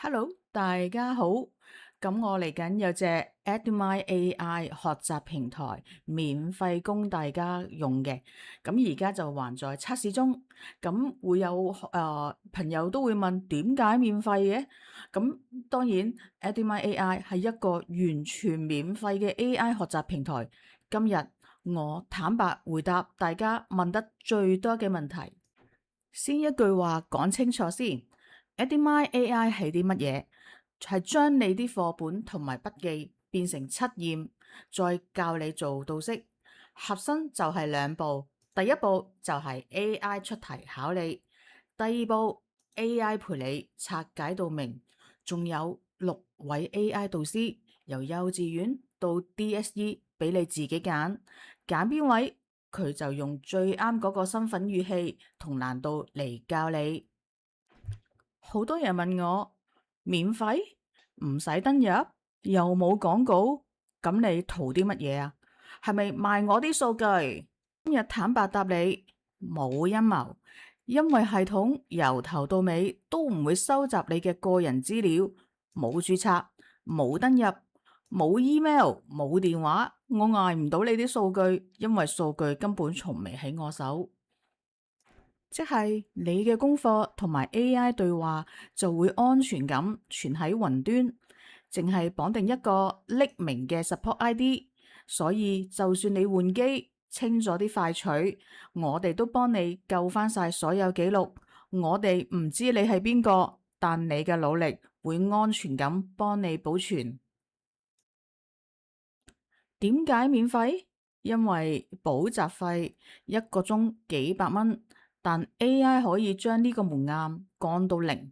Hello，大家好。咁我嚟緊有隻 Edmy AI 學習平台，免費供大家用嘅。咁而家就還在測試中。咁會有朋友都會問點解免費嘅？咁當然 Edmy AI 係一個完全免費嘅 AI 學習平台。今日我坦白回答大家問得最多嘅問題。先一句話講清楚先。Edmy AI 係啲乜嘢？係將你啲課本同埋筆記變成測驗，再教你做到識。核心就係兩步，第一步就係 AI 出題考你，第二步 AI 陪你拆解到明。仲有6位 AI 導師，由幼稚園到 DSE 俾你自己揀邊位，佢就用最啱嗰個身份語氣同難度嚟教你。好多人問我免費唔使登入又冇廣告，咁你圖啲乜嘢啊？係咪賣我啲數據？今日坦白答你，冇陰謀，因為系統由頭到尾都唔會收集你嘅個人資料，冇註冊，冇登入，冇 email，冇電話，我捱唔到你啲數據，因為數據根本從未喺我手。即係你嘅功課同埋 AI 對話就會安全咁存喺雲端，淨係綁定一個匿名嘅 support ID，所以就算你換機清咗啲快取，我哋都幫你救翻晒所有記錄。我哋唔知你係邊個，但你嘅努力會安全咁幫你保存。點解免費？因為補習費1個鐘幾百蚊，但 AI 可以將呢個門檻降到0。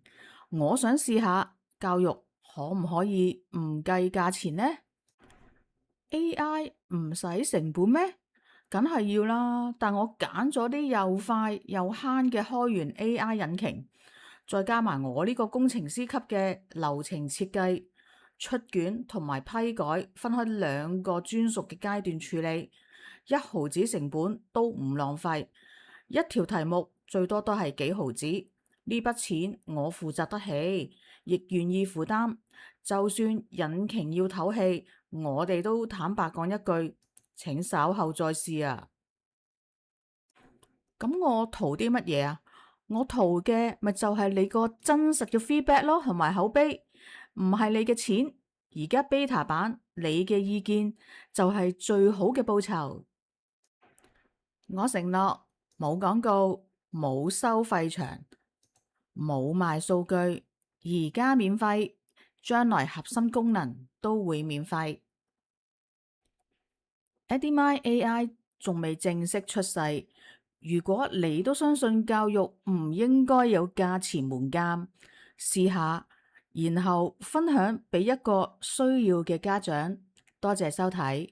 我想試下教育可唔可以唔計價錢呢？AI 唔使成本咩？梗係要啦，但我揀咗啲又快又慳嘅開源 AI 引擎，再加埋我呢個工程師級嘅流程設計。出卷同埋批改分開2個專屬嘅階段處理，1毫子成本都唔浪費。一條題目最多都係幾毫子，呢筆錢我負責得起，亦願意負擔。就算引擎要唞氣，我哋都坦白講一句，請稍後再試啊。咁我圖啲乜嘢啊？我圖嘅咪就係你個真實嘅 feedback 咯，同埋口碑，唔係你嘅錢。而家 beta 版，你嘅意見就係最好嘅報酬。我承諾冇廣告，冇收費牆，冇賣數據，而家免費，將來核心功能都會免費。Edmy AI 仲未正式出世，如果你都相信教育唔應該有價錢門檻，試下，然後分享俾一個需要嘅家長。多謝收睇。